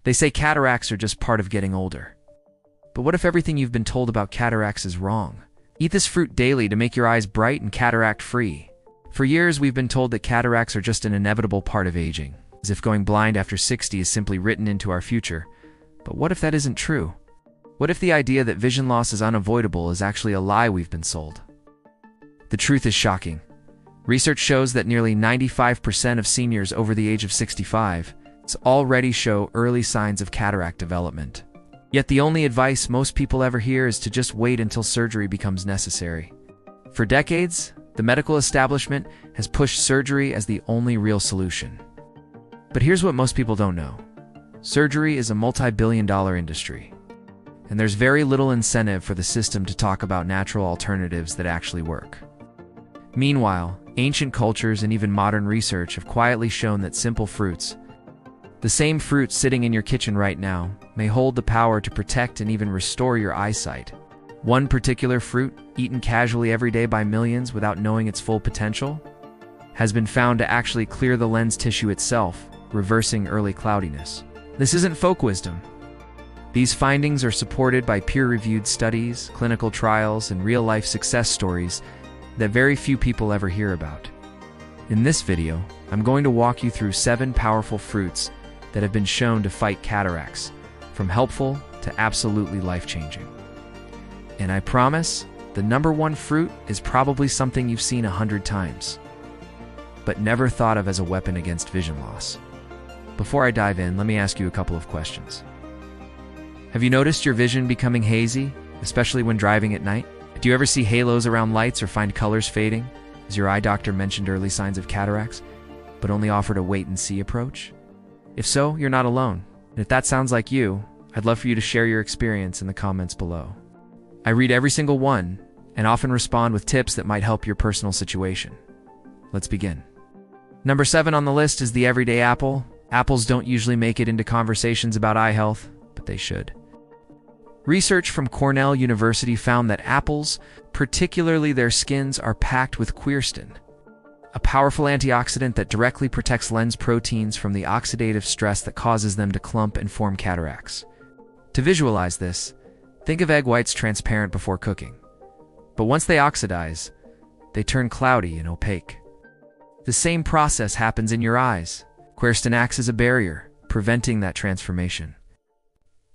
They say cataracts are just part of getting older. But what if everything you've been told about cataracts is wrong? Eat this fruit daily to make your eyes bright and cataract-free. For years, we've been told that cataracts are just an inevitable part of aging, as if going blind after 60 is simply written into our future. But what if that isn't true? What if the idea that vision loss is unavoidable is actually a lie we've been sold? The truth is shocking. Research shows that nearly 95% of seniors over the age of 65 already show early signs of cataract development. Yet the only advice most people ever hear is to just wait until surgery becomes necessary. For decades, the medical establishment has pushed surgery as the only real solution. But here's what most people don't know. Surgery is a multi-billion-dollar industry, and there's very little incentive for the system to talk about natural alternatives that actually work. Meanwhile, ancient cultures and even modern research have quietly shown that simple fruits, the same fruit sitting in your kitchen right now, may hold the power to protect and even restore your eyesight. One particular fruit, eaten casually every day by millions without knowing its full potential, has been found to actually clear the lens tissue itself, reversing early cloudiness. This isn't folk wisdom. These findings are supported by peer-reviewed studies, clinical trials, and real-life success stories that very few people ever hear about. In this video, I'm going to walk you through 7 powerful fruits that have been shown to fight cataracts, from helpful to absolutely life-changing. And I promise, the number 1 fruit is probably something you've seen 100 times, but never thought of as a weapon against vision loss. Before I dive in, let me ask you a couple of questions. Have you noticed your vision becoming hazy, especially when driving at night? Do you ever see halos around lights or find colors fading, as your eye doctor mentioned early signs of cataracts, but only offered a wait-and-see approach? If so, you're not alone. And if that sounds like you, I'd love for you to share your experience in the comments below. I read every single one, and often respond with tips that might help your personal situation. Let's begin. Number 7 on the list is the everyday apple. Apples don't usually make it into conversations about eye health, but they should. Research from Cornell University found that apples, particularly their skins, are packed with quercetin, a powerful antioxidant that directly protects lens proteins from the oxidative stress that causes them to clump and form cataracts. To visualize this, think of egg whites transparent before cooking. But once they oxidize, they turn cloudy and opaque. The same process happens in your eyes. Quercetin acts as a barrier, preventing that transformation.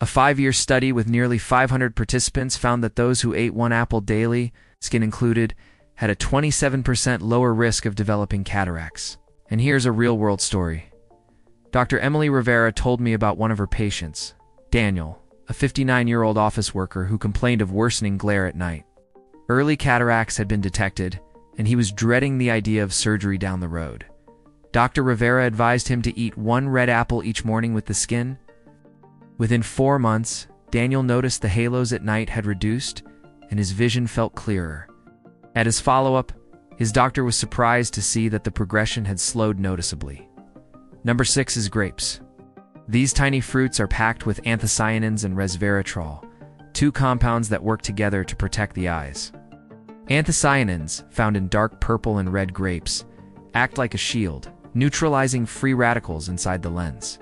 A 5-year study with nearly 500 participants found that those who ate 1 apple daily, skin included, had a 27% lower risk of developing cataracts. And here's a real-world story. Dr. Emily Rivera told me about one of her patients, Daniel, a 59-year-old office worker who complained of worsening glare at night. Early cataracts had been detected, and he was dreading the idea of surgery down the road. Dr. Rivera advised him to eat 1 red apple each morning with the skin. Within 4 months, Daniel noticed the halos at night had reduced, and his vision felt clearer. At his follow-up, his doctor was surprised to see that the progression had slowed noticeably. Number 6 is grapes. These tiny fruits are packed with anthocyanins and resveratrol, 2 compounds that work together to protect the eyes. Anthocyanins, found in dark purple and red grapes, act like a shield, neutralizing free radicals inside the lens.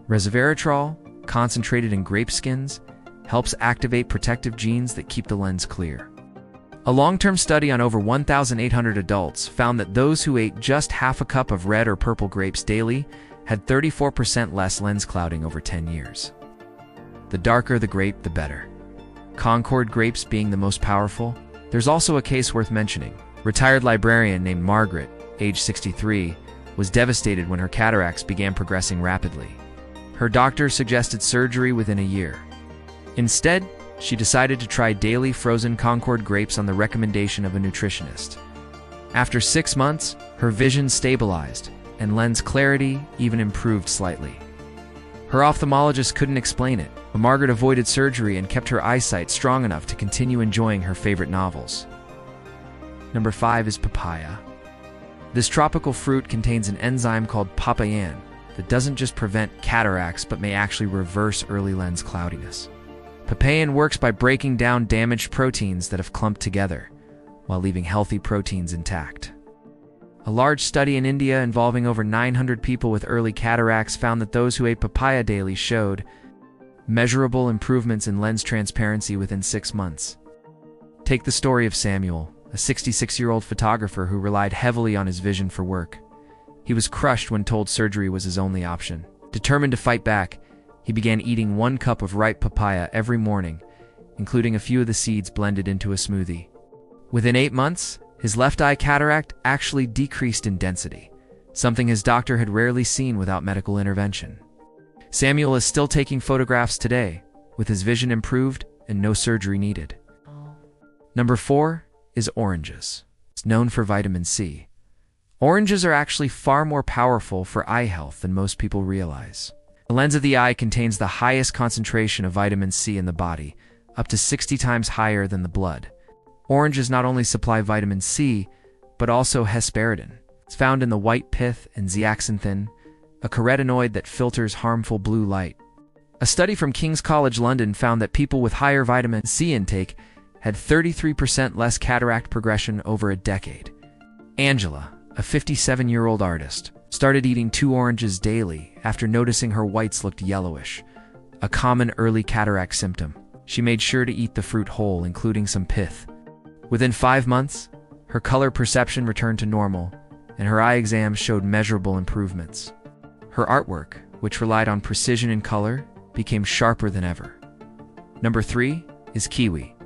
Resveratrol, concentrated in grape skins, helps activate protective genes that keep the lens clear. A long-term study on over 1,800 adults found that those who ate just half a cup of red or purple grapes daily had 34% less lens clouding over 10 years. The darker the grape, the better. Concord grapes being the most powerful. There's also a case worth mentioning. Retired librarian named Margaret, age 63, was devastated when her cataracts began progressing rapidly. Her doctor suggested surgery within a year. Instead, she decided to try daily frozen Concord grapes on the recommendation of a nutritionist. After 6 months, her vision stabilized, and lens clarity even improved slightly. Her ophthalmologist couldn't explain it, but Margaret avoided surgery and kept her eyesight strong enough to continue enjoying her favorite novels. Number 5 is papaya. This tropical fruit contains an enzyme called papain that doesn't just prevent cataracts but may actually reverse early lens cloudiness. Papain works by breaking down damaged proteins that have clumped together, while leaving healthy proteins intact. A large study in India involving over 900 people with early cataracts found that those who ate papaya daily showed measurable improvements in lens transparency within 6 months. Take the story of Samuel, a 66-year-old photographer who relied heavily on his vision for work. He was crushed when told surgery was his only option. Determined to fight back, he began eating 1 cup of ripe papaya every morning, including a few of the seeds blended into a smoothie. Within 8 months, his left eye cataract actually decreased in density, something his doctor had rarely seen without medical intervention. Samuel is still taking photographs today, with his vision improved and no surgery needed. Number 4 is oranges. It's known for vitamin C. Oranges are actually far more powerful for eye health than most people realize. The lens of the eye contains the highest concentration of vitamin C in the body, up to 60 times higher than the blood. Oranges not only supply vitamin C, but also hesperidin. It's found in the white pith and zeaxanthin, a carotenoid that filters harmful blue light. A study from King's College London found that people with higher vitamin C intake had 33% less cataract progression over a decade. Angela, a 57-year-old artist, started eating 2 oranges daily after noticing her whites looked yellowish, a common early cataract symptom. She made sure to eat the fruit whole, including some pith. Within 5 months, her color perception returned to normal, and her eye exams showed measurable improvements. Her artwork, which relied on precision and color, became sharper than ever. Number 3 is kiwi.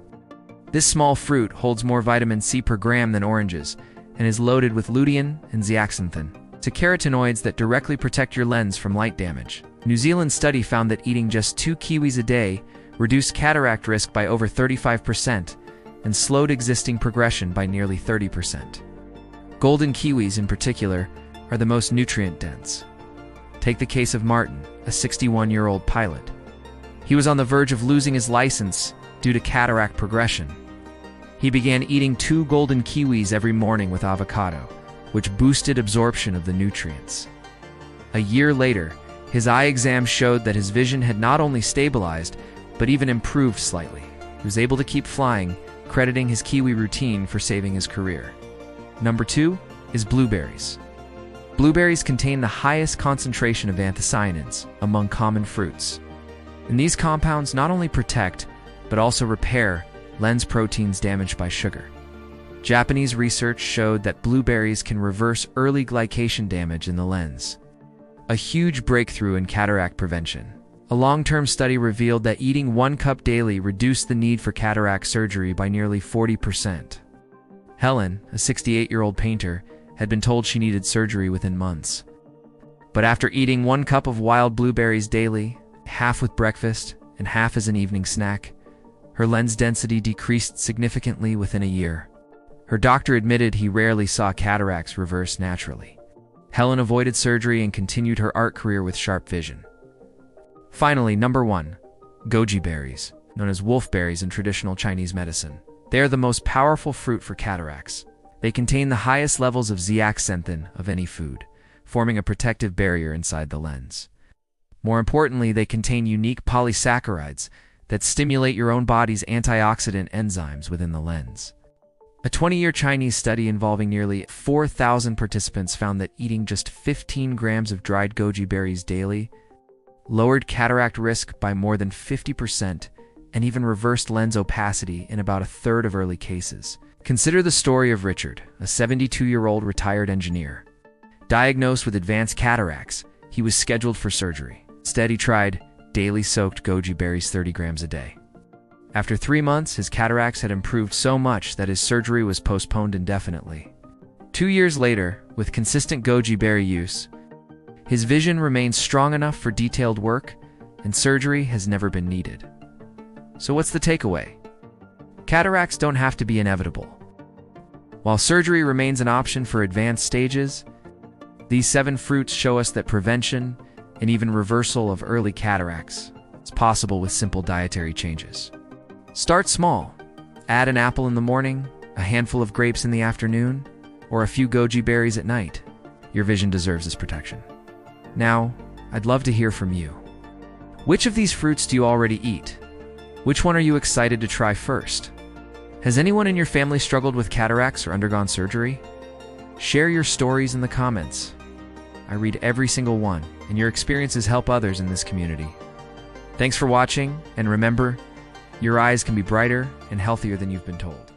This small fruit holds more vitamin C per gram than oranges and is loaded with lutein and zeaxanthin, carotenoids that directly protect your lens from light damage. A New Zealand study found that eating just 2 kiwis a day reduced cataract risk by over 35% and slowed existing progression by nearly 30%. Golden kiwis, in particular, are the most nutrient-dense. Take the case of Martin, a 61-year-old pilot. He was on the verge of losing his license due to cataract progression. He began eating 2 golden kiwis every morning with avocado, which boosted absorption of the nutrients. A year later, his eye exam showed that his vision had not only stabilized, but even improved slightly. He was able to keep flying, crediting his kiwi routine for saving his career. Number 2 is blueberries. Blueberries contain the highest concentration of anthocyanins among common fruits. And these compounds not only protect, but also repair lens proteins damaged by sugar. Japanese research showed that blueberries can reverse early glycation damage in the lens, a huge breakthrough in cataract prevention. A long-term study revealed that eating 1 cup daily reduced the need for cataract surgery by nearly 40%. Helen, a 68-year-old painter, had been told she needed surgery within months. But after eating 1 cup of wild blueberries daily, half with breakfast and half as an evening snack, her lens density decreased significantly within a year. Her doctor admitted he rarely saw cataracts reverse naturally. Helen avoided surgery and continued her art career with sharp vision. Finally, number 1, goji berries, known as wolfberries in traditional Chinese medicine. They are the most powerful fruit for cataracts. They contain the highest levels of zeaxanthin of any food, forming a protective barrier inside the lens. More importantly, they contain unique polysaccharides that stimulate your own body's antioxidant enzymes within the lens. A 20-year Chinese study involving nearly 4,000 participants found that eating just 15 grams of dried goji berries daily lowered cataract risk by more than 50% and even reversed lens opacity in about a third of early cases. Consider the story of Richard, a 72-year-old retired engineer. Diagnosed with advanced cataracts, he was scheduled for surgery. Instead, he tried daily soaked goji berries 30 grams a day. After 3 months, his cataracts had improved so much that his surgery was postponed indefinitely. 2 years later, with consistent goji berry use, his vision remains strong enough for detailed work, and surgery has never been needed. So what's the takeaway? Cataracts don't have to be inevitable. While surgery remains an option for advanced stages, these 7 fruits show us that prevention and even reversal of early cataracts is possible with simple dietary changes. Start small. Add an apple in the morning, a handful of grapes in the afternoon, or a few goji berries at night. Your vision deserves this protection. Now, I'd love to hear from you. Which of these fruits do you already eat? Which one are you excited to try first? Has anyone in your family struggled with cataracts or undergone surgery? Share your stories in the comments. I read every single one, and your experiences help others in this community. Thanks for watching, and remember, your eyes can be brighter and healthier than you've been told.